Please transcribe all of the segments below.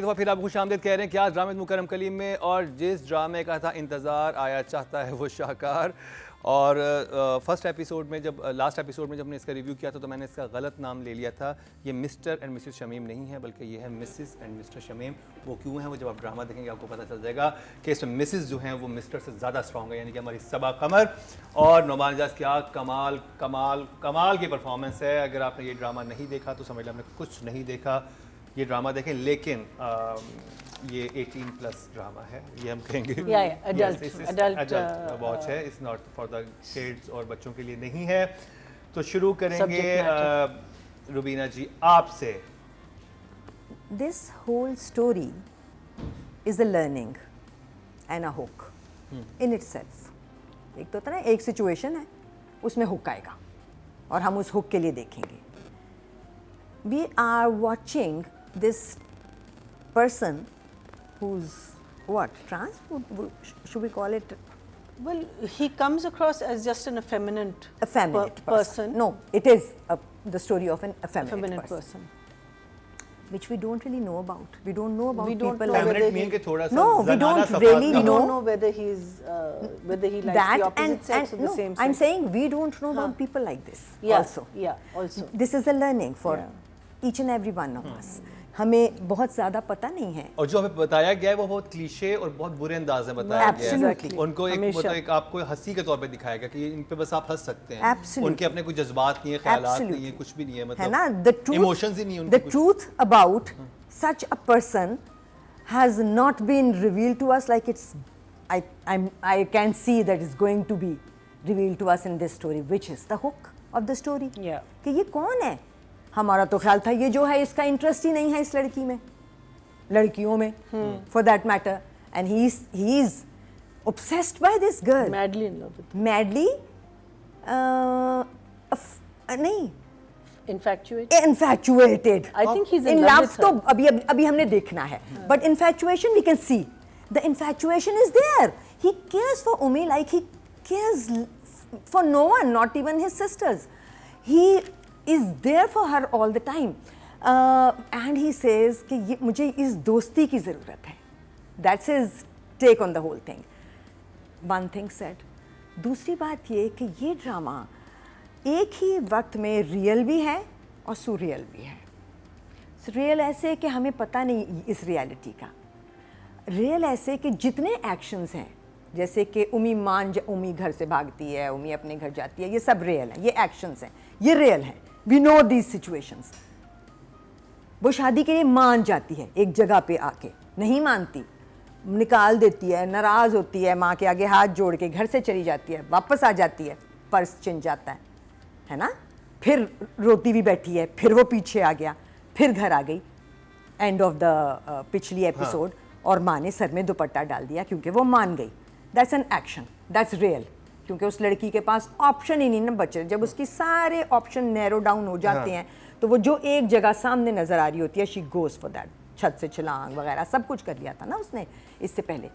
दफ़ा फिर आपको खुशामदीद कह रहे हैं कि आज ड्रामे मुकरम कलीम में, और जिस ड्रामे का था इंतज़ार आया चाहता है वो शाहकार। और फर्स्ट एपिसोड में जब लास्ट एपिसोड में जब हमने इसका रिव्यू किया था तो मैंने इसका गलत नाम ले लिया था। ये मिस्टर एंड मिसेस शमीम नहीं है, बल्कि ये है मिसेस एंड मिस्टर शमीम। वो क्यों है वो जब आप ड्रामा देखेंगे आपको पता चल जाएगा कि इसमें मिसेस जो हैं वो मिस्टर से ज़्यादा स्ट्रॉन्ग है, यानी कि हमारी सबा कमर और नुमान एजाज। क्या कमाल कमाल कमाल की परफॉर्मेंस है। अगर आपने ये ड्रामा नहीं देखा तो समझ लें आपने कुछ नहीं देखा। ये ड्रामा देखें, लेकिन ये 18+ ड्रामा है, ये हम कहेंगे अडल्ट वॉच है, it's not for the kids और बच्चों के लिए नहीं है। तो शुरू करेंगे रुबीना जी आपसे। This whole story is a learning and a hook in itself. एक तो होता है ना, एक सिचुएशन है उसमें हुक आएगा और हम उस हुक के लिए देखेंगे। We are watching this person who's what, trans, should we call it? Well, he comes across as just an effeminate person. No, it is the story of an effeminate person, which we don't really know about. We don't know about people like effeminate mean के थोड़ा सा no, we don't really we don't know whether he's whether he likes that the opposite sex or the no, same sex. I'm saying we don't know about people like this. Also this is a learning for each and every one of us. हमें बहुत ज़्यादा पता नहीं है, और जो हमें बताया गया है वो बहुत क्लीशे और बहुत बुरे अंदाज में बताया गया है। उनको एक आपको हंसी के तौर पे दिखाया गया कि इन पे बस आप हंस सकते हैं। उनके अपने कोई जज्बात नहीं है, ख्यालात नहीं है, कुछ भी नहीं है, मतलब है ना, इमोशंस ही नहीं है उनके। The truth about such a person has not been revealed to us like it's I can see that it's going to be revealed to us in this story, which is the hook of the story. कि ये कौन है। हमारा तो ख्याल था ये जो है इसका इंटरेस्ट ही नहीं है इस लड़की में, लड़कियों में for that matter, and he is obsessed by this girl, madly in love with her. madly नहीं infatuated. I think he's in love love with her. तो अभी हमने देखना है, but infatuation we can see, the infatuation is there. He cares for Umi like he cares for no one, not even his sisters. He is there for her all the time, and he says कि ये मुझे इस दोस्ती की ज़रूरत है. That's his take on the whole thing. One thing said. दूसरी बात ये कि ये ड्रामा एक ही वक्त में रियल भी है और सुरियल भी है. रियल ऐसे कि हमें पता नहीं इस रियलिटी का, रियल ऐसे कि जितने एक्शंस हैं, जैसे कि उमी घर से भागती है, उमी अपने घर जाती है, ये सब रियल है, ये एक्शंस हैं, ये रियल है. We know these situations. वो शादी के लिए मान जाती है, एक जगह पे आके नहीं मानती, निकाल देती है, नाराज़ होती है, माँ के आगे हाथ जोड़ के घर से चली जाती है, वापस आ जाती है, पर्स छिन जाता है ना, फिर रोती भी बैठी है, फिर वो पीछे आ गया, फिर घर आ गई, एंड ऑफ द पिछली एपिसोड, और माँ ने सर में दुपट्टा डाल दिया क्योंकि वो मान गई. That's an action, that's real, क्योंकि उस लड़की के पास ऑप्शन ही नहीं ना बचे. जब उसकी सारे ऑप्शन नैरो डाउन हो जाते हैं तो वो जो एक जगह सामने नज़र आ रही होती है, शी गोज़ फॉर दैट. छत से छलांग वगैरह सब कुछ कर लिया था ना उसने इससे पहले.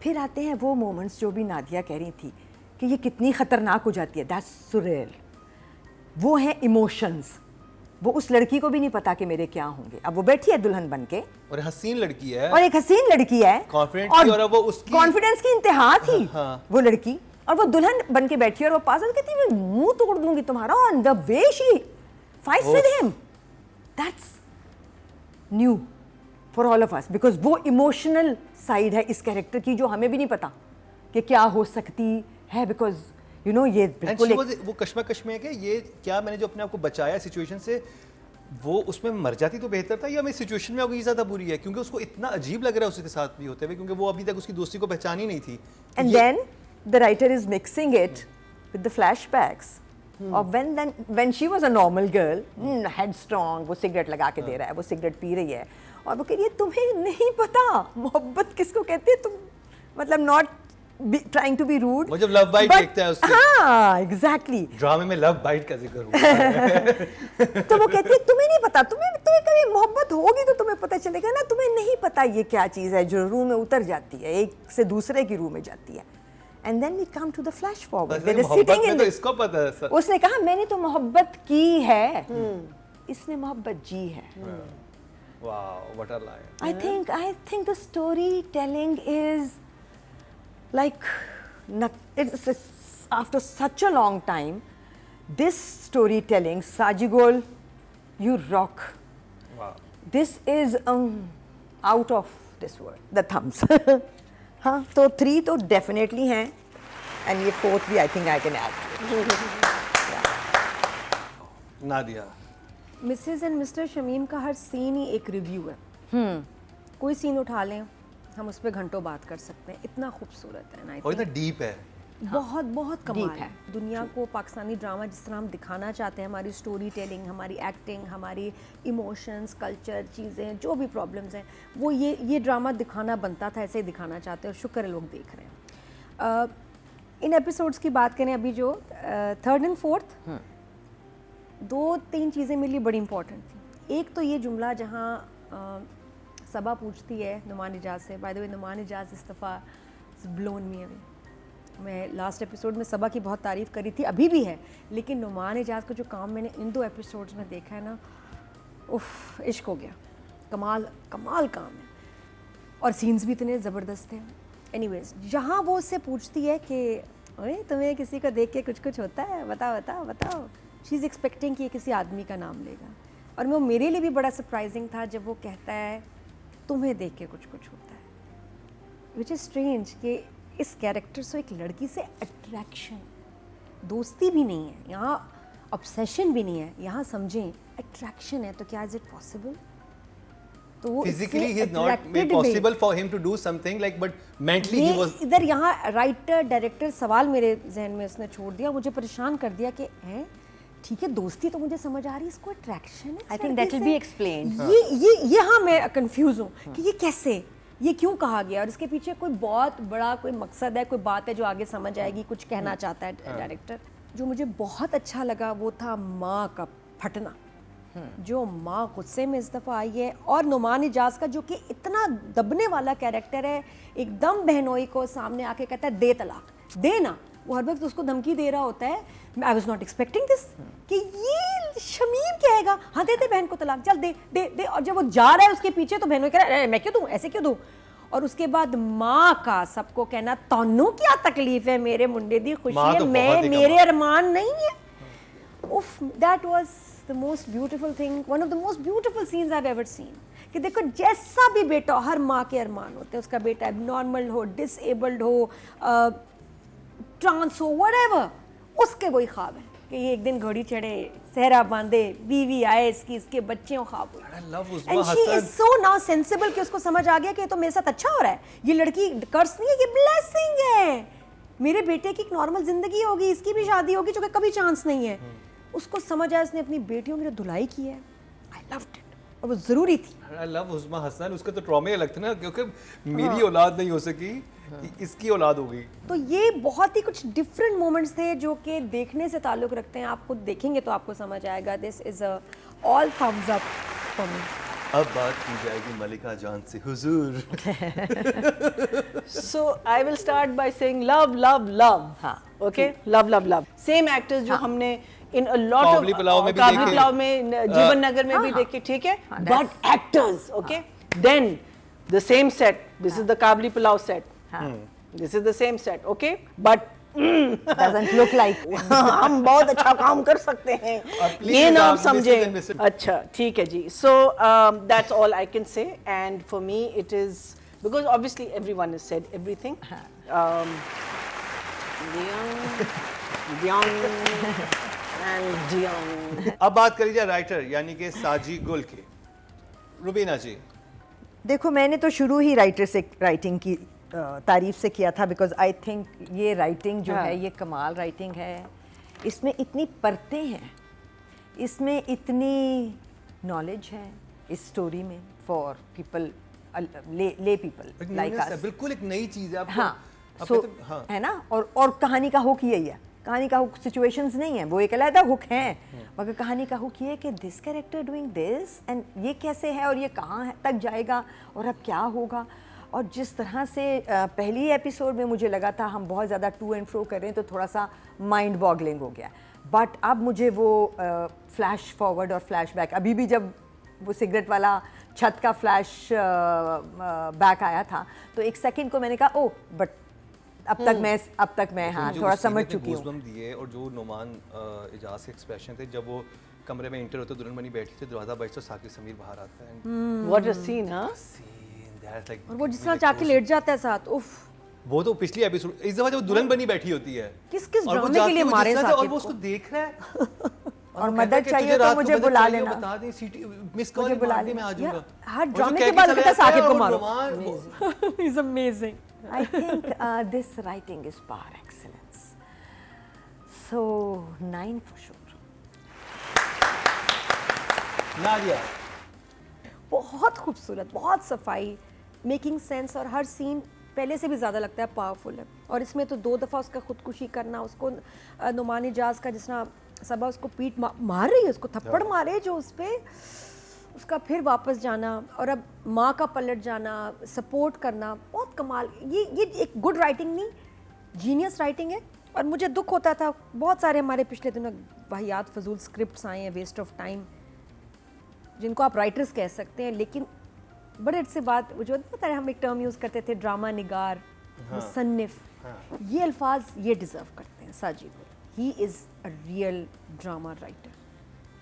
फिर आते हैं वो मोमेंट्स जो भी नादिया कह रही थी कि ये कितनी ख़तरनाक हो जाती है. दैट्स सुरेल. वो है इमोशंस. वो उस लड़की को भी नहीं पता कि मेरे क्या होंगे. अब वो बैठी है दुल्हन बन के, और हसीन लड़की है, और एक हसीन लड़की है, और वो उसकी कॉन्फिडेंस की इंतहा थी वो लड़की, और वो दुल्हन बन के बैठी है, और वो पास कहती है मैं मुंह तोड़ दूंगी तुम्हारा. On the way she fights with him. That's new for all of us, because वो इमोशनल साइड है इस कैरेक्टर की जो हमें भी नहीं पता कि क्या हो सकती है. बिकॉज यू नो ये बिल्कुल वो कश्मकश में है कि ये क्या मैंने जो अपने आप को बचाया सिचुएशन से, वो उसमें मर जाती तो बेहतर था, या मैं सिचुएशन में आपको ये ज़्यादा बुरी है क्योंकि उसको इतना अजीब लग रहा है उसके साथ भी होते हुए, क्योंकि वो अभी तक उसकी दोस्ती को पहचान ही नहीं थी. And then the writer is mixing it with the flashbacks of when she was a normal girl, headstrong, वो सिगरेट लगा के दे रहा है, वो सिगरेट पी रही है, और वो कह रही है तुम्हें नहीं पता मोहब्बत किसको कहते हैं, तुम मतलब not trying to be rude. वो जब लव बाइट देखता है उससे, हाँ एग्जैक्टली, ड्रामे में लव बाइट का जिक्र हुआ है. तो वो कहती है तुम्हें नहीं पता, तुम्हें कभी मोहब्बत होगी तो तुम्हें पता चलेगा ना, तुम्हें नहीं पता ये क्या चीज़ है जो रूह में उतर जाती है, एक से दूसरे की रूह में जाती है. And then we come to the flash forward. Where they're sitting in तो इसको पता है सर. उसने कहा मैंने तो मोहब्बत की है, इसने मोहब्बत जी है. Wow, what a line. I think the storytelling is like it's after such a long time. This storytelling, Sajigol, you rock. Wow. This is out of this world. The thumbs. हाँ, तो 3 तो definitely हैं, and ये 4th भी I think I can add. Nadia. Mrs and Mr Shamim का हर scene ही एक review है. कोई सीन उठा लें, हम उस पर घंटों बात कर सकते हैं. इतना खूबसूरत है ना. और इतना डीप है. बहुत बहुत कमाल Deep है. दुनिया को पाकिस्तानी ड्रामा जिस तरह हम दिखाना चाहते हैं, हमारी स्टोरी टेलिंग, हमारी एक्टिंग, हमारी इमोशंस, कल्चर, चीज़ें, जो भी प्रॉब्लम्स हैं, वो ये ड्रामा दिखाना बनता था, ऐसे ही दिखाना चाहते हैं और शुक्र है लोग देख रहे हैं. इन एपिसोड्स की बात करें अभी जो 3rd एंड 4th, 2-3 चीज़ें मेरे लिए बड़ी इंपॉर्टेंट थी. एक तो ये जुमला जहाँ सबा पूछती है नुमान इजाज़ से, by the way Noman Ijaz इस दफ़ा ब्लोन मी अवे. मैं लास्ट एपिसोड में सबा की बहुत तारीफ़ करी थी, अभी भी है, लेकिन नुमान इजाज़ का जो काम मैंने इन 2 एपिसोड्स में देखा है ना, उफ, इश्क हो गया. कमाल कमाल काम है और सीन्स भी इतने ज़बरदस्त थे. एनीवेज, जहाँ वो उससे पूछती है कि अरे तुम्हें किसी को देख के कुछ होता है, बताओ बताओ बताओ. शी इज़ एक्सपेक्टिंग कि ये किसी आदमी का नाम लेगा. और वो मेरे लिए भी बड़ा सरप्राइजिंग था जब वो कहता है तुम्हें देख के कुछ होता है. विच इज़ स्ट्रेंज कि इस कैरेक्टर से एक लड़की से अट्रैक्शन, दोस्ती भी नहीं है यहाँ, ऑब्सेशन भी नहीं है यहाँ, समझें अट्रैक्शन है. तो क्या इज इट पॉसिबल? तो वो Physically he is not made possible for him to do something like, but mentally he was. इधर यहाँ राइटर डायरेक्टर सवाल मेरे जहन में उसने छोड़ दिया, मुझे परेशान कर दिया कि हैं ठीक है दोस्ती तो मुझे समझ आ रही है, इसको अट्रैक्शन है. I think that will be explained. ये हाँ मैं कंफ्यूज हूँ कि ये कैसे, ये क्यों कहा गया और इसके पीछे कोई बहुत बड़ा कोई मकसद है, कोई बात है जो आगे समझ आएगी, कुछ कहना चाहता है डायरेक्टर. जो मुझे बहुत अच्छा लगा वो था माँ का फटना. जो माँ गुस्से में इस दफ़ा आई है, और नुमान इजाज़ का जो कि इतना दबने वाला कैरेक्टर है, एकदम बहनोई को सामने आके कहता है दे तलाक दे ना. वो हर वक्त उसको धमकी दे रहा होता है. I was not expecting this कि ये शमीम कहेगा हाँ दे दे बहन को तलाक, चल दे दे दे. और जब वो जा रहा है उसके पीछे तो बहनों कह रहा है मैं क्यों दूँ, ऐसे क्यों दूँ. और उसके बाद माँ का सबको कहना तन्नू क्या तकलीफ है, मेरे मुंडे दी खुशी है, मैं मेरे अरमान नहीं है. उफ, that was the most beautiful thing, one of the most beautiful scenes I have ever seen. कि देखो जैसा भी बेटा हो, हर माँ के अरमान होते हैं, उसका बेटा एबनॉर्मल हो, डिसेबल्ड हो, ट्रांस हो, व्हाटएवर, उसके वही ख्वाब है कि ये एक दिन घोड़ी चढ़े, सहरा बांधे, बीवी आए इसकी, इसके बच्चे ख्वाब हो. And she is so now sensible कि उसको समझ आ गया कि तो मेरे साथ अच्छा हो रहा है, ये लड़की कर्स नहीं है, ये ब्लेसिंग है. मेरे बेटे की एक नॉर्मल जिंदगी होगी, इसकी भी शादी होगी, जो कि कभी चांस नहीं है. उसको समझ आया, उसने अपनी बेटियों की धुलाई की है. आई लव्ड इट, और वो जरूरी थी. I love Usma Hasan. उसका तो ट्रॉमे अलग था ना, क्योंकि मेरी औलाद नहीं हो सकी, इसकी औलाद हो गई. तो ये बहुत ही कुछ डिफरेंट मोमेंट्स थे जो कि देखने से ताल्लुक़ रखते हैं. आप खुद देखेंगे तो आपको समझ आएगा. This is all thumbs up for me. अब बात की जाएगी मलिका जान से. हुजूर. So I will start by saying love, love, love. हाँ. Okay, love, love, love. Same actors जो हमने in a lot of काबली pulao में भी काबली देखे. पुलाव में, जीवन नगर में भी देखे, ठीक है. But actors, okay. Then the same set. This is the काबली pulao set. This is the same set, okay. But doesn't look like. हम बहुत अच्छा काम कर सकते हैं, ये ना आप समझें. अच्छा ठीक है जी. So that's all I can say, and for me it is because obviously everyone has said everything. अब बात करी जाए राइटर यानी कि साजी गुल की. रुबीना जी. देखो मैंने तो शुरू ही राइटर से राइटिंग की तारीफ से किया था, बिकॉज आई थिंक ये राइटिंग जो है ये कमाल राइटिंग है. इसमें इतनी परतें हैं, इसमें इतनी नॉलेज है इस स्टोरी में फॉर पीपल, ले पीपल लाइक अस. बिल्कुल एक नई चीज है आपको. हाँ, सो है ना. और कहानी का हुक यही है. कहानी का हुक सिचुएशंस नहीं है, वो एक अलग हुक है, मगर कहानी का हुक ये है कि this character doing this and ये कैसे है और ये कहाँ तक जाएगा और अब क्या होगा. और जिस तरह से पहली एपिसोड में मुझे लगा था हम बहुत ज़्यादा टू एंड फ्रो कर रहे हैं तो थोड़ा सा माइंड बॉगलिंग हो गया. बट अब मुझे वो फ्लैश फॉरवर्ड और फ्लैश बैक, अभी भी जब वो सिगरेट वाला छत का फ्लैश बैक आया था, तो एक सेकंड को मैंने कहा, ओह बट अब तक मैं हाँ जो थोड़ा उस scene समझ में चुकी हूँ। goosebump दिए, और जो नोमान इजाज के एक्सप्रेशन थे जब वो कमरे में एंटर होते, दुल्हन बनी बैठी थी, दरवाजा बजता, साकिब समीर बाहर आता है। What a scene, huh? Scene, that's like- और वो जिस तरह जाके लेट जाता है साथ, उफ, वो तो पिछली एपिसोड, इस दफा जब दुल्हन बनी बैठी होती है, किस-किस और वो ड्रामे के जाके लिए वो मारे जिस तरह से- और साकिब वो को। उसको देख रहा है और वो मदद कहता है कि चाहिए तुझे तो रात को मुझे मदद बुला चाहिए, लेना। बता दे, सीटी मिस कॉल मुझे बुला मार के मैं लेना। आ जाऊंगा। हर और जो ड्रामे कह के बाद चला कहता है जाता है, साकिब को और मारो। Noman- He's amazing. I think this writing is par excellence. So 9 for sure. Nadia, बहुत खूबसूरत, बहुत सफाई, मेकिंग सेंस, और हर सीन पहले से भी ज़्यादा लगता है पावरफुल है। और इसमें तो 2 दफ़ा उसका खुदकुशी करना, उसको नुमान इजाज़ का जिस तरह सबा उसको पीठ मार रही है, उसको थप्पड़ मारे जो उस पर, उसका फिर वापस जाना, और अब माँ का पलट जाना, सपोर्ट करना, बहुत कमाल। ये एक गुड राइटिंग नहीं, जीनियस राइटिंग है। और मुझे दुख होता था, बहुत सारे हमारे पिछले दिनों वाहियात फजूल स्क्रिप्ट्स आए हैं, वेस्ट ऑफ टाइम, जिनको आप राइटर्स कह सकते हैं, लेकिन बड़े से बात जो नहीं पता है, हम एक टर्म यूज़ करते थे, ड्रामा निगार, मुसन्निफ, ये अल्फाज ये डिज़र्व करते हैं Sajid. He is a real drama writer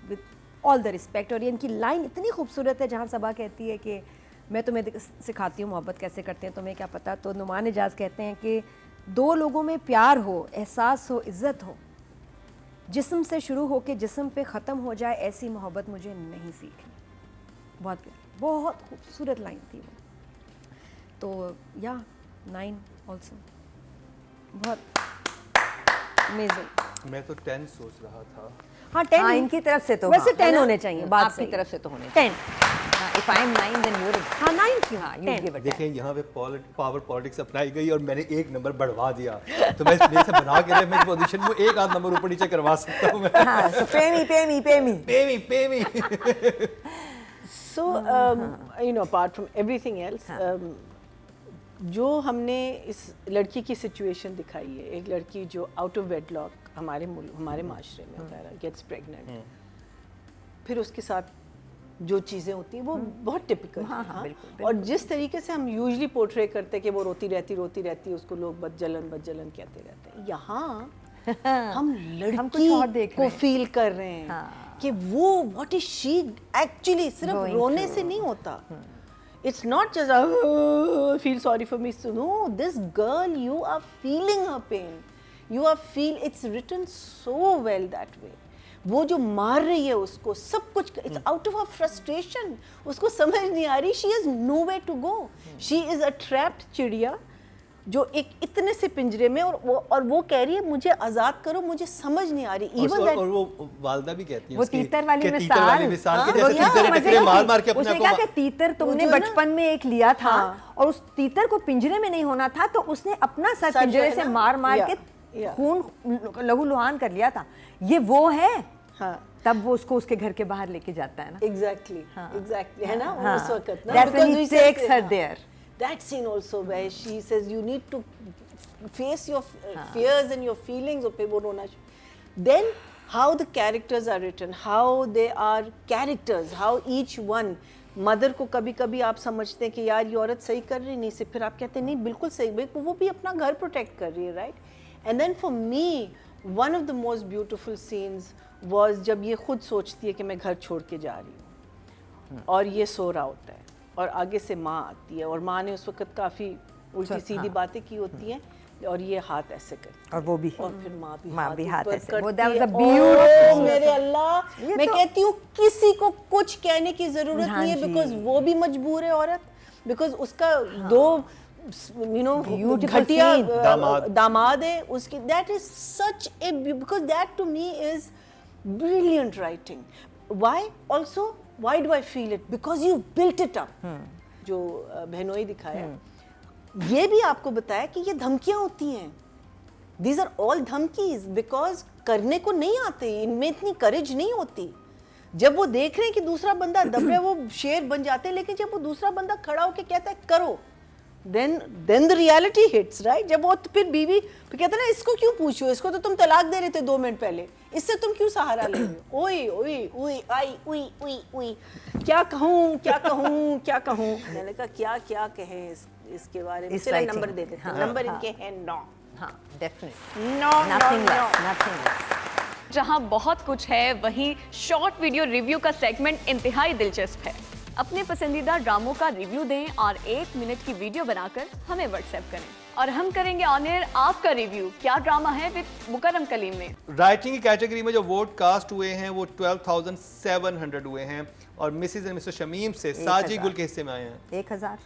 with all the respect. और ये इनकी लाइन इतनी खूबसूरत है जहाँ सबा कहती है कि मैं तुम्हें सिखाती हूँ मोहब्बत कैसे करते हैं, तुम्हें क्या पता। तो नुमान इजाज़ कहते हैं कि 2 लोगों में प्यार हो, एहसास हो, इज़्ज़त हो, जिस्म से शुरू हो के जिस्म पे ख़त्म हो जाए, ऐसी मोहब्बत मुझे नहीं सीखनी। बहुत प्यारी, बहुत खूबसूरत लाइन थी वो। तो या 9 ऑल्सो, बहुत अमेजिंग। मैं तो 10 सोच रहा था। हाँ 10 हाँ, इनकी तरफ से तो वैसे हाँ, 10 होने चाहिए, बात आपकी सही है। तरफ से तो होने 10, If I am 9 then you're हाँ 9 क्यों? हाँ, you 10। give it 10. देखें यहाँ पे पावर पॉलिटिक्स अपनाई गई और मैंने 1 नंबर बढ़वा दिया, तो मैं मेरे से बना के रहे, मेरी पोजीशन में 1 आध नंबर ऊपर नीचे करवा सकता हूँ मैं। हाँ, so pay me. So, you know, apart from everything else, जो हमने इस लड़की की सिचुएशन दिखाई है, एक लड़की जो आउट ऑफ वेडलॉक हमारे माशरे में होता है, गेट्स प्रेग्नेंट, फिर उसके साथ जो चीज़ें होती हैं वो बहुत टिपिकल है। हाँ, बिल्कुल। और जिस तरीके से हम यूजली पोर्ट्रे करते हैं कि वो रोती रहती है, उसको लोग बदजलन कहते रहते हैं, यहाँ हम कुछ और लड़की देख को रहे हैं। फील कर रहे हैं कि वो व्हाट इज शी एक्चुअली, सिर्फ Going रोने through. से नहीं होता। It's not just feel sorry for me, no, this girl, you are feeling her pain, you are feel, it's written so well that way. वो जो मार रही है उसको, सब कुछ, it's out of her frustration, उसको समझ नहीं आ रही, she is no way to go, she is a trapped चिड़िया जो एक इतने से पिंजरे में, और वो कह रही है मुझे आजाद करो, मुझे समझ नहीं आ रही। इवन दैट, और वो वालदा भी कहती है वो उसकी, तीतर वाली कि मिसाल, तीतर वाली मिसाल हाँ, के वो जैसे क्या तीतर मजे टकरे की। मार कि अपने उसने आप कहा को कि तीतर तुमने जो है ना, बचपन में एक लिया था, हाँ। और उस तीतर को पिंजरे में नहीं होना था, तो उसने अपना सर सर जो पिंजरे है से ना, मार या, के या। खून लहू लुहान कर लिया था। ये वो है, हाँ, तब वो उसको उसके घर के बाहर लेके जाता है ना। एग्जैक्टली, है ना, हाँ, उस वक्त ना, that's when because he we said, takes her हाँ, there. that scene also where she says you need to face your fears and your feelings, और फिर वो रोना, then how the characters are written, how they are characters, how each one, mother को कभी कभी आप समझते हैं कि यार ये औरत सही कर रही नहीं, से फिर आप कहते हैं नहीं बिल्कुल सही, भाई वो भी अपना घर प्रोटेक्ट कर रही है, right. And then for me one of the most beautiful scenes was जब ये खुद सोचती है कि मैं घर छोड़ के जा रही हूँ, और ये सो रहा होता है, और आगे से माँ आती है, और माँ ने उस वक्त काफ़ी उल्टी सीधी बातें की होती हैं, और ये हाथ ऐसे करती और वो भी, है, और फिर माँ भी हाथ ऊपर ऐसे, वो करती that was है। a beautiful- ओह, मेरे अल्लाह, ये मैं तो- कहती हूँ किसी को कुछ कहने की जरूरत हाँ नहीं है, जी। बिकॉज वो भी मजबूर है औरत, बिकॉज उसका 2 यू नो Beautiful घटिया scene. दामाद है उसकी, that is such a, because that to me is brilliant writing. Why also, why do I feel it, because you built it up. जो बहनोई दिखाया, ये भी आपको बताया कि ये धमकियां होती हैं, दीज आर ऑल धमकीज, बिकॉज करने को नहीं आते, इनमें इतनी करेज नहीं होती। जब वो देख रहे हैं कि दूसरा बंदा दब रहा है, वो शेर बन जाते हैं, लेकिन जब वो दूसरा बंदा खड़ा होकर कहता है करो, then the reality hits, right? जब वो फिर बीवी फिर कहते ना इसको क्यों पूछो, इसको तो तुम तलाक दे रहे थे 2 मिनट पहले, इससे तुम क्यों सहारा ले रहे हो? ओए ओए ओए आई उई उई उई, क्या कहूँ क्या कहूँ क्या कहूँ। मैंने कहा क्या क्या कहें इसके बारे में, चलो नंबर दे देते हैं। नंबर इनके हैं 9। हाँ, definitely. No, Nothing no, less, no. nothing less. जहां बहुत कुछ है वहीं शॉर्ट वीडियो रिव्यू का सेगमेंट इंतहाई दिलचस्प है। अपने पसंदीदा ड्रामों का रिव्यू दें और 1 मिनट की वीडियो बनाकर हमें व्हाट्सएप करें और हम करेंगे ऑन एयर आपका रिव्यू। क्या ड्रामा है विद मुकरम कलीम में। राइटिंग की कैटेगरी में जो वोट कास्ट हुए हैं वो 12,700 हुए हैं और मिसेस एंड मिस्टर शमीम से साजी गुल के हिस्से में आए हैं 1,000.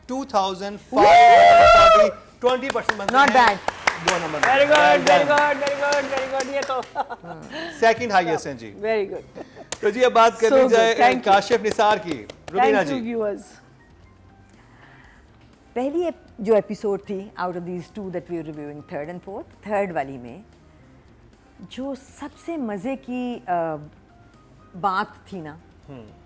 2,540, 20% बनते Not हैं। bad. 2 number. Very good, very good, very good, very good. ये तो सेकंड हाईएस्ट हैं जी। very good. तो जी अब बात कर So ली good, जाए thank you. काशिफ निसार की। Rubina Thank you, ji. viewers. पहली जो एपिसोड थी out of these 2 that we are reviewing, 3rd and 4th, third वाली में जो सबसे मज़े की बात थी ना,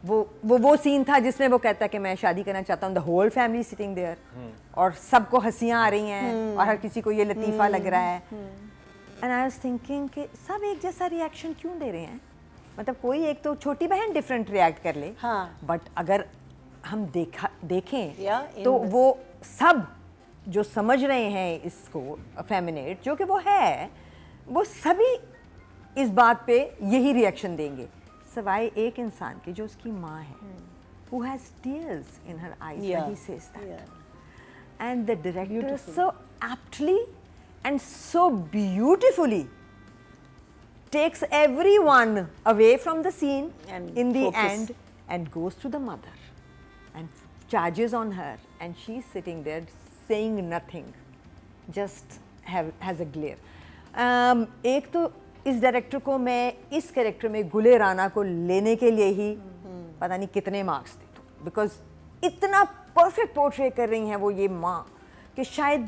वो सीन था जिसमें वो कहता है कि मैं शादी करना चाहता हूँ, the whole family sitting there और सबको हंसियाँ आ रही हैं और हर किसी को ये लतीफ़ा लग रहा है। एंड आई वाज थिंकिंग कि सब एक जैसा रिएक्शन क्यों दे रहे हैं, मतलब कोई एक तो छोटी बहन डिफरेंट रिएक्ट कर ले, हाँ। बट अगर हम देखें Yeah, in तो the- वो सब जो समझ रहे हैं इसको फेमिनेट जो कि वो है, वो सभी इस बात पे यही रिएक्शन देंगे सवाए एक इंसान के जो उसकी माँ है, who has tears in her eyes when he says that. Yeah. And the director so aptly and so beautifully takes everyone away from the scene And in the focus. end and goes to the mother and charges on her, and she's sitting there saying nothing, just has a glare. एक तो इस director को मैं इस character में गुले राना को लेने के लिए ही पता नहीं कितने मार्क्स दे दूँ, बिकॉज इतना परफेक्ट पोर्ट्रे कर रही हैं वो ये माँ कि शायद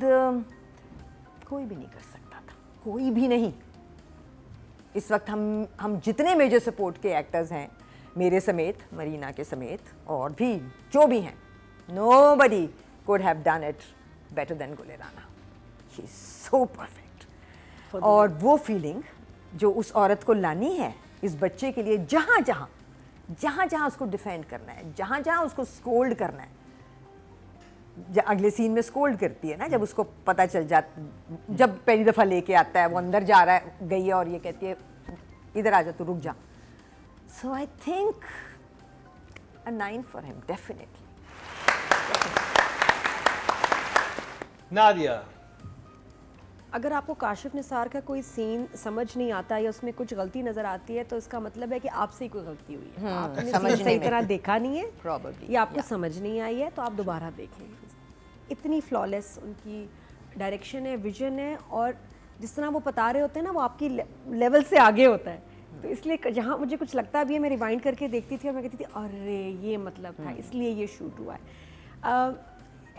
कोई भी नहीं कर सकता था, कोई भी नहीं। इस वक्त हम जितने मेजर सपोर्ट के एक्टर्स हैं, मेरे समेत, मरीना के समेत और भी जो भी हैं, nobody could have done it better than गुले Rana. She is so perfect. और वो फीलिंग जो उस औरत को लानी है इस बच्चे के लिए, जहाँ जहाँ उसको डिफेंड करना है, जहाँ जहाँ उसको स्कोल्ड करना है, अगले सीन में स्कोल्ड करती है ना, जब उसको पता चल जाता, जब पहली दफ़ा लेके आता है, वो अंदर जा रहा है, गई है और ये कहती है इधर आ जा, तू रुक जा. So I think a 9 for him, definitely. Nadia. अगर आपको काशिफ निसार का कोई सीन समझ नहीं आता या उसमें कुछ गलती नजर आती है तो इसका मतलब है कि आपसे ही कोई गलती हुई है, आपने समझने सीन सही में। तरह देखा नहीं है Probably, या आपको समझ नहीं आई है, तो आप दोबारा देखें। इतनी फ्लॉलेस उनकी डायरेक्शन है, विजन है, और जिस तरह वो बता रहे होते हैं ना, वो आपकी लेवल से आगे होता है। तो इसलिए जहाँ मुझे कुछ लगता भी है, मैं रिवाइंड करके देखती थी और मैं कहती थी अरे ये मतलब था, इसलिए ये शूट हुआ है।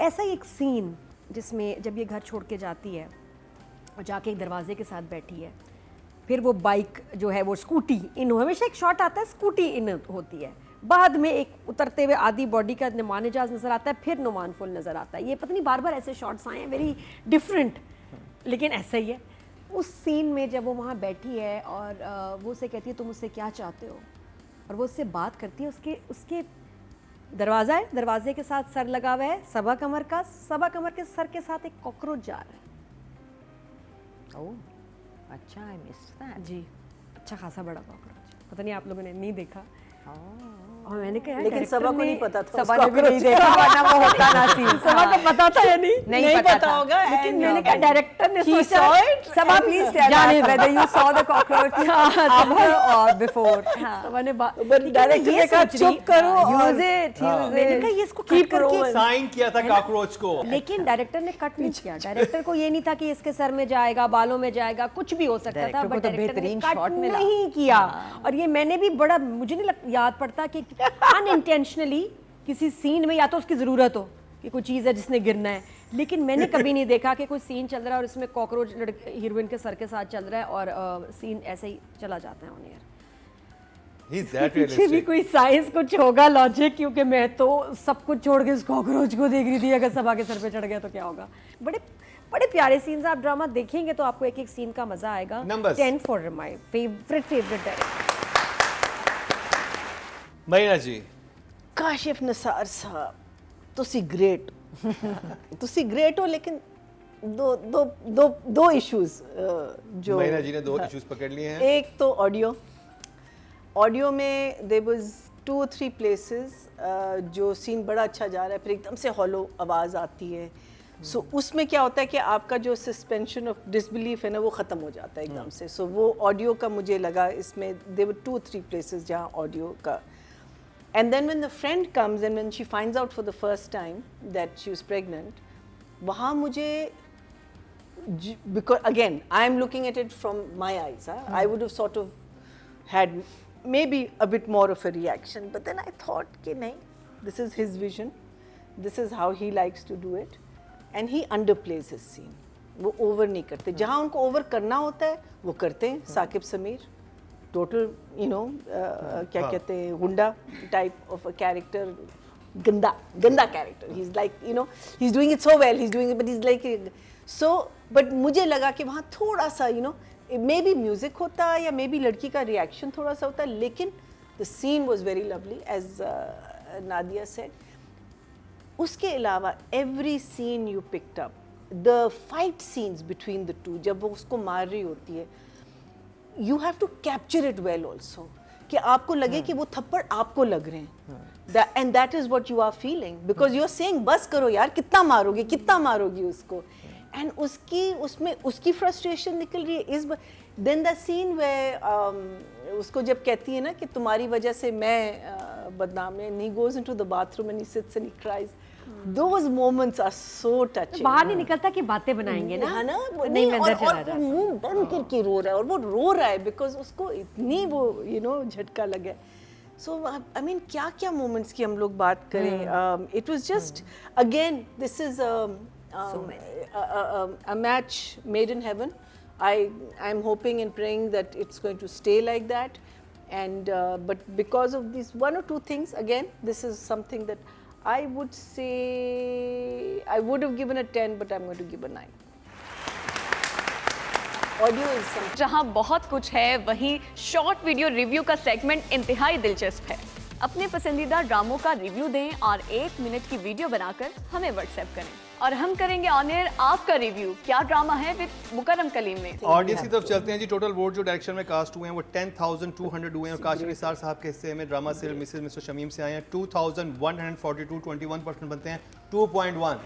ऐसा ही एक सीन जिसमें जब ये घर छोड़ के जाती है और जाके एक दरवाजे के साथ बैठी है, फिर वो बाइक जो है वो स्कूटी इन, हमेशा एक शॉट आता है स्कूटी इन होती है, बाद में एक उतरते हुए आधी बॉडी का नुमान जहाज नज़र आता है, फिर नुमान फुल नज़र आता है। ये पता नहीं बार बार ऐसे शॉट्स आए हैं, वेरी डिफरेंट, लेकिन ऐसा ही है। उस सीन में जब वो वहाँ बैठी है और वो उसे कहती है तुम मुझसे क्या चाहते हो, और वो उससे बात करती है, उसके दरवाज़ा है, दरवाजे के साथ सर लगा हुआ है सबा कमर का, सबा कमर के सर के साथ एक कॉकरोच जा रहा है। Oh, अच्छा, I missed that. जी, अच्छा खासा बड़ा कॉकरोच, पता नहीं आप लोगों ने नहीं देखा। और मैंने कहा लेकिन सबा को नहीं पता था, सबा ने भी नहीं देखा, वरना वो होता ना सीन। सबा को पता था या नहीं? नहीं पता था। होगा, लेकिन मैंने कहा डायरेक्टर ने He सोचा saw it. Saba please tell जाने us दो। whether you saw the cockroach after or before. सबा ने डायरेक्टर ने कहा चुप करो, Use it, use मैंने it. कहा ये इसको Keep कट करके, rolling. साइन किया था कॉकरोच को। लेकिन डायरेक्टर ने कट नहीं किया। डायरेक्टर को ये नहीं था कि इसके सर में जाएगा, बालों में जाएगा, कुछ भी हो सकता था, डायरेक्टर को बट तो डायरेक्टर ने बेहतरीन कट शॉट मिला। नहीं किया। और ये मैंने भी बड़ा, मुझे नहीं याद पड़ता कि अनइंटेंशनली किसी सीन में या तो उसकी ज़रूरत हो कि कोई चीज़ है जिसने गिरना है, लेकिन मैंने कभी नहीं देखा कि कोई सीन चल रहा है और इसमें कॉकरोच हीरोइन के सर के साथ चल रहा है और सीन ऐसे ही चला जाता है on air. He is that पीछे भी रियलिस्टिक। कोई साइंस कुछ होगा, लॉजिक, क्योंकि मैं तो सब कुछ छोड़ के इस कॉकरोच को देख रही थी, अगर सब आगे सर पे चढ़ गया तो क्या होगा। बड़े बड़े प्यारे सीन्स, आप ड्रामा देखेंगे तो आपको एक एक सीन का मजा आएगा। Numbers. 10 for my favourite director. Marina ji, Kashif Nisar साहब, तुसी ग्रेट तुसी ग्रेट हो, लेकिन दो इश्यूज जो मरीना जी ने 2 इश्यूज पकड़ लिए हैं। एक तो ऑडियो में देयर वाज 2 or 3 प्लेसेस जो सीन बड़ा अच्छा जा रहा है, फिर एकदम से हॉलो आवाज़ आती है। सो उसमें क्या होता है कि आपका जो सस्पेंशन ऑफ डिसबिलीफ है ना, वो ख़त्म हो जाता है एकदम से। सो वो ऑडियो का मुझे लगा इसमें देयर वर 2 or 3 प्लेसेस जहाँ ऑडियो का। And then when the friend comes and when she finds out for the first time that she was pregnant, वहाँ मुझे, because again I am looking at it from my eyes, I would have sort of had maybe a bit more of a reaction, but then I thought कि नहीं, this is his vision, this is how he likes to do it, and he underplays his scene. वो over नहीं करते, जहाँ उनको over करना होता है वो करते हैं। साकिब समीर टोटल क्या कहते हैं, गुंडा टाइप ऑफ अ कैरेक्टर, गंदा character. He is like he is doing it so well, he is doing it, but he is like so. But मुझे लगा कि वहाँ थोड़ा सा मे बी म्यूजिक होता या मे बी लड़की का रिएक्शन थोड़ा सा होता, लेकिन the scene was very lovely as Nadia said. उसके अलावा every scene you picked up, the fight scenes between the two, जब वो उसको मार रही होती है, you have to capture it well also, कि आपको लगे कि वो थप्पड़ आपको लग रहे हैं, and that is what you are feeling, because you are saying बस करो यार, कितना मारोगी उसको, and उसकी frustration निकल रही है। then the scene where उसको जब कहती है ना कि तुम्हारी वजह से मैं बदनाम है, and he goes into the bathroom and he sits and he cries, those moments are so touching। बाहर नहीं निकलता कि बातें बनाएंगे ना, है ना, नहीं मैं अंदर चला और जाता। मुंह बंद करके रो रहा है, और वो रो रहा है बिकॉज उसको इतनी वो झटका लगा है। सो आई मीन क्या मोमेंट्स की हम लोग बात करें। It was just again this is a match made in heaven. I'm hoping and praying that it's going to stay like that, and but because of these 1 or 2 things, again this is something that I would say I would have given a 10, but I'm going to give a 9. Audio is something. जहां बहुत कुछ है, वहीं short video review का segment इंतहाई दिलचस्प है। अपने पसंदीदा ड्रामों का रिव्यू दें और 1 मिनट की वीडियो बनाकर हमें व्हाट्सएप करें, और हम करेंगे ऑन एयर आपका रिव्यू। क्या ड्रामा है विद मुकरम कलीम में। ऑडियंस की तरफ चलते हैं जी। टोटल वोट जो डायरेक्शन में कास्ट हुए हैं वो 10,200 हुए हैं, और काशिफ निसार साहब के हिस्से में ड्रामा से मिस्टर शमीम से आए हैं 2,142, 21% बनते हैं 2.1।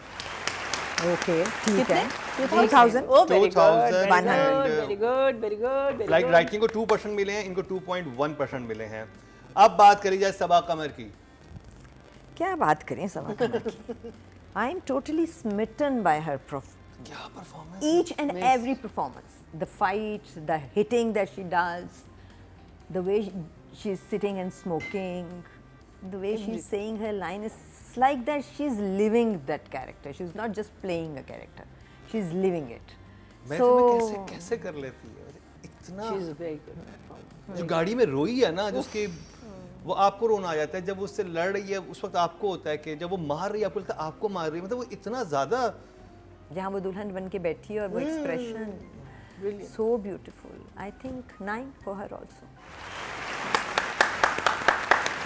Okay, ठीक है। 2000. Oh, very good. 2,100. Very good. Very good. Very like good. Writing को 2% मिले हैं, इनको 2.1% मिले हैं। अब बात करी जाए सबा कमर की। क्या बात करें सबा कमर की? I am totally smitten by her क्या performance, each and every performance, the fights, the hitting that she does, the way she's sitting and smoking, the way she's saying her line, is like that she's living that character. She's not just playing a character, she's living it. मैं कैसे कर लेती है इतना। She's a very good performer. जो गाड़ी में रोई है ना, जो उसकी वो आपको रोना आ जाता है जब वो उससे लड़ रही है, उस वक्त आपको होता है कि जब वो मार रही है आपको लगता है आपको मार रही है, मतलब वो इतना ज़्यादा। जहाँ वो दुल्हन बन के बैठी है और वो expression, so beautiful. I think 9 for her also.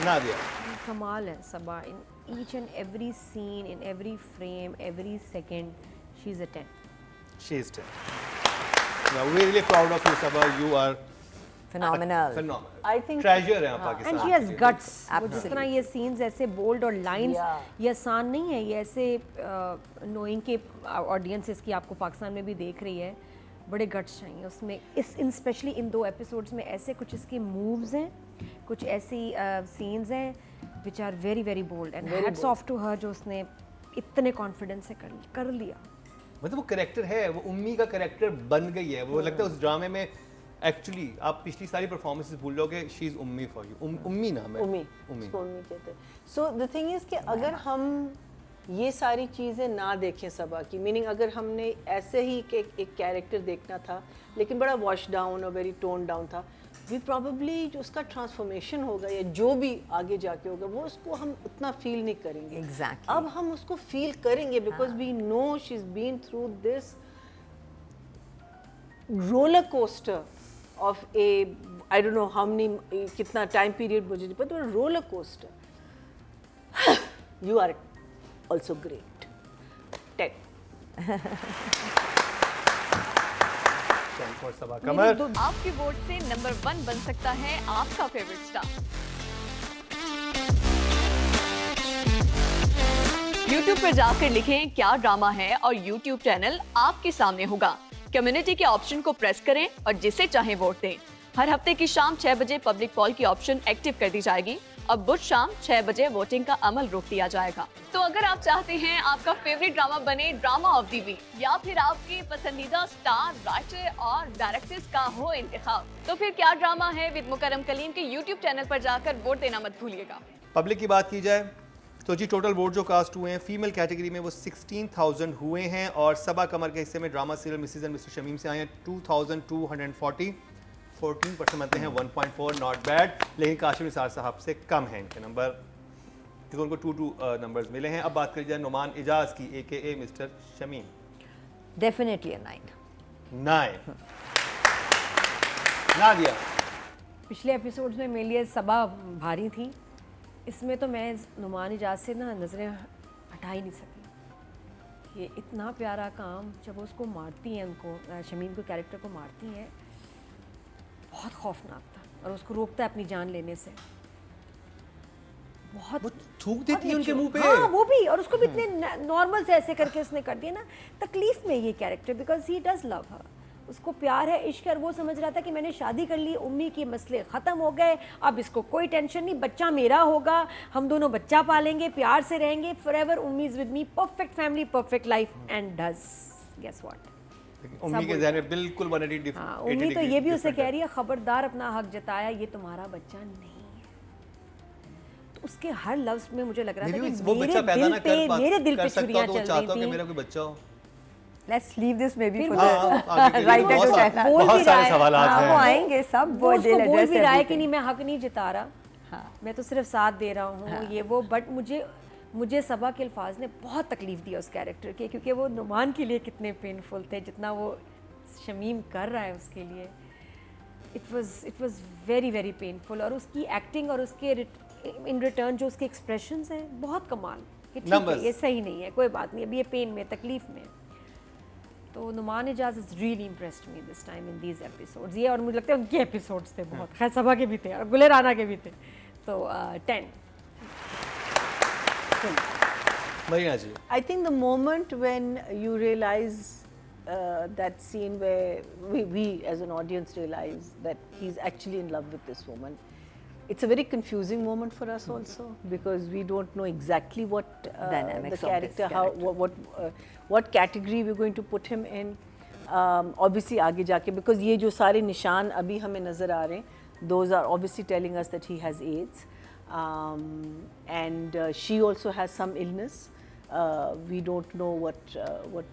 Nadia, कमाल है Saba, in each and every scene, in every frame, every second, she is a 10। she is 10. Yeah, we're really proud of you, Sabah. You are Phenomenal. phenomenal. I think- treasure है Pakistan and she has की। Guts. Absolutely. जिस तरह ये scenes ऐसे bold और lines, ये आसान नहीं है, ये ऐसे नोइंग के ऑडियंसेस की आपको पाकिस्तान में भी देख रही है, बड़े गट्स चाहिए उसमें। इन स्पेशली इन 2 एपिसोड्स में ऐसे कुछ इसके मूव्स हैं, कुछ ऐसी सीन्स हैं which are very very bold, and hats off to her जो उसने इतने कॉन्फिडेंस से कर लिया। मतलब वो कैरेक्टर है, वो उम्मी का कैरेक्टर बन गई है। वो लगता है उस ड्रामे में एक्चुअली आप पिछली सारी परफॉर्मेंसेस भूल जाओगे, शी इज उम्मी फॉर यू। उम्मी नाम है, उम्मी उसको उम्मी कहते हैं। सो द थिंग इज कि अगर हम ये सारी चीज़ें ना देखें सबा की, मीनिंग अगर हमने ऐसे ही एक कैरेक्टर देखना था लेकिन बड़ा वॉश डाउन और वेरी टोन डाउन था, वी प्रॉबेबली जो उसका ट्रांसफॉर्मेशन होगा या जो भी आगे जाके होगा वो उसको हम उतना फील नहीं करेंगे। Exactly. अब हम उसको फील करेंगे because we know she is been through this roller coaster of a I don't know how many कितना टाइम पीरियड मुझे नहीं पता, roller coaster. You are also great. 10 और सबा कमर। आपके वोट से नंबर 1 बन सकता है आपका फेवरेट स्टार। YouTube पर जाकर लिखें क्या ड्रामा है और YouTube चैनल आपके सामने होगा। कम्युनिटी के ऑप्शन को प्रेस करें और जिसे चाहे वोट दें। हर हफ्ते की शाम 6 बजे पब्लिक पॉल की ऑप्शन एक्टिव कर दी जाएगी और बुध शाम 6 बजे वोटिंग का अमल रोक दिया जाएगा। तो अगर आप चाहते हैं आपका फेवरेट ड्रामा बने ड्रामा ऑफ द वीक या फिर आपके पसंदीदा स्टार, राइटर और डायरेक्टर्स का हो इंतखाब, तो फिर क्या ड्रामा है विद मुकरम कलीम के YouTube चैनल पर जाकर वोट देना मत भूलिएगा। पब्लिक की बात की जाए तो जी टोटल वोट जो कास्ट हुए हैं फीमेल कैटेगरी में वो 16,000 हुए हैं और सबा कमर के हिस्से में drama serial Mrs and Mr Shamim से आए हैं 2,240। 14% बनते हैं 1.4, नॉट बैड, लेकिन काशिफ निसार साहब से कम हैं इनके नंबर क्योंकि उनको 2 नंबर्स मिले हैं। अब बात करी जाए नुमान इजाज की AKA mister Shamim. Definitely a 9. 9 ना दिया। पिछले एपिसोड्स में मेरे लिए सबा भारी थी, इसमें तो मैं नुमान इजाज से ना नज़रें हटा ही नहीं सकी। ये इतना प्यारा काम जब वो उसको मारती हैं, उनको शमीम को कैरेक्टर को मारती हैं, बहुत खौफनाक था और उसको रोकता है अपनी जान लेने से। बहुत वो थूक देती है उनके मुंह पे। हाँ वो भी, और उसको भी इतने नॉर्मल से ऐसे करके उसने कर दिया ना, तकलीफ में ये character, because he does love हर, उसको प्यार है, इश्क है। वो समझ रहा था कि मैंने शादी कर ली, उम्मी के मसले ख़त्म हो गए, अब इसको कोई टेंशन नहीं, बच्चा मेरा होगा, हम दोनों बच्चा पालेंगे, प्यार से रहेंगे फॉरएवर, उम्मी is with me, perfect family, perfect life, and does guess what. उम्मी के ज़हन में बिल्कुल 180 हाँ, उम्मी तो ये भी उसे कह रही है खबरदार अपना हक जताया, ये तुम्हारा बच्चा नहीं है। तो उसके हर लफ्ज में मुझे लग रहा था कि वो बच्चा पैदा ना कर पा मेरे दिल पे सकता छुरियां तो चल चाहता रही कि थी। मेरा कोई बच्चा हो। Let's leave this maybe for हाँ, the आगे के लिए writer बहुत to सारे- tell us. बोल बहुत भी सारे रहा है। सवालात हाँ, हैं। वो आएंगे सब, वो वो उसको they'll बोल address भी रहा है कि everything. नहीं मैं हक नहीं जिता रहा, हाँ. मैं तो सिर्फ साथ दे रहा हूँ, ये वो, बट मुझे सबा के अल्फाज ने बहुत तकलीफ दिया उस कैरेक्टर के, क्योंकि वो नुमान के लिए कितने पेनफुल थे जितना वो शमीम कर रहा है उसके लिए। It was very very painful, और उसकी एक्टिंग और उसके इन रिटर्न जो उसके एक्सप्रेशंस हैं बहुत कमाल कि ठीक है Numbers. ये सही नहीं है, कोई बात नहीं, अभी ये पेन में, तकलीफ में। तो Noman Ijaz is really impressed me this time in these episodes. ये और मुझे लगता है उनके एपिसोड्स थे बहुत, खैर सबा के भी थे और गुले राना के भी थे। तो 10। मरीना जी। I think the moment when you realize that scene where we as an audience realize that he's actually in love with this woman, it's a very confusing moment for us also, because we don't know exactly what Dynamics the of character, this how character. what category we're going to put him in. Obviously आगे जाके, because ये जो सारे निशान अभी हमें नज़र आ रहे हैं, those are obviously telling us that he has AIDS, and she also has some illness. We don't know what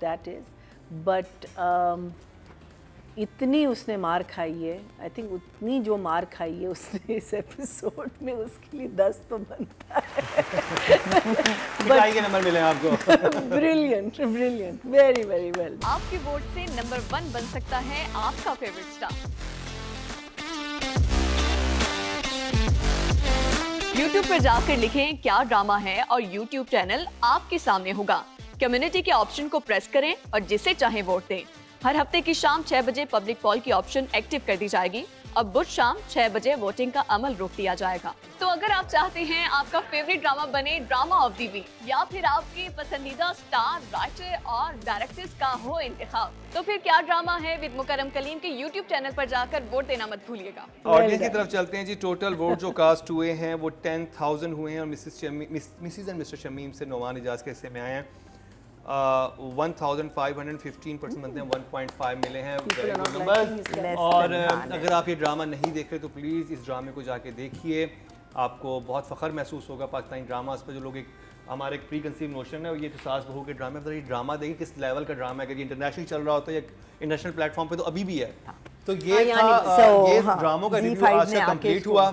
that is, but इतनी उसने मार खाई है, आई थिंक उतनी जो मार खाई है उसने इस एपिसोड में, उसके लिए 10 तो बनता है। कितना के नंबर मिले हैं आपको? Brilliant brilliant, very very well. आपके वोट से नंबर 1 बन सकता है आपका फेवरेट स्टार। YouTube पर जाकर लिखें क्या ड्रामा है और YouTube चैनल आपके सामने होगा। कम्युनिटी के ऑप्शन को प्रेस करें और जिसे चाहे वोट दें। हर हफ्ते की शाम 6 बजे पब्लिक पॉल की ऑप्शन एक्टिव कर दी जाएगी और बुध शाम 6 बजे वोटिंग का अमल रोक दिया जाएगा। तो अगर आप चाहते हैं आपका फेवरेट ड्रामा बने ड्रामा ऑफ द वीक या फिर आपके पसंदीदा स्टार, राइटर और डायरेक्टर्स का हो इंतखाब, तो फिर क्या ड्रामा है विद मुकरम कलीम के YouTube चैनल पर जाकर वोट देना मत भूलिएगा। ऑडियंस की तरफ चलते हैं जी। टोटल वोट जो कास्ट हुए हैं वो 10,000 हुए हैं और मिसेज एंड मिस्टर शमीम से नुमान इजाज के हिस्से में आए हैं 1,515% बनते हैं 1.5 मिले हैं। Very good numbers. Less और than honest. अगर आप ये ड्रामा नहीं देख रहे तो प्लीज़ इस ड्रामे को जाके देखिए, आपको बहुत फ़ख्र महसूस होगा पाकिस्तानी ड्रामास पर। जो लोग हमारे एक प्री कंसीव नोशन है, और ये तो सास बहू के ड्रामे पर, ये ड्रामा देखिए किस लेवल का ड्रामा है। अगर ये इंटरनेशनल चल रहा होता है या इंटरनेशनल प्लेटफॉर्म पे तो अभी भी है, तो ये यहाँ था नहीं So, ये हाँ, ड्रामों का ZEE5 रिव्यू आज ने का आके कंप्लीट इसको- हुआ।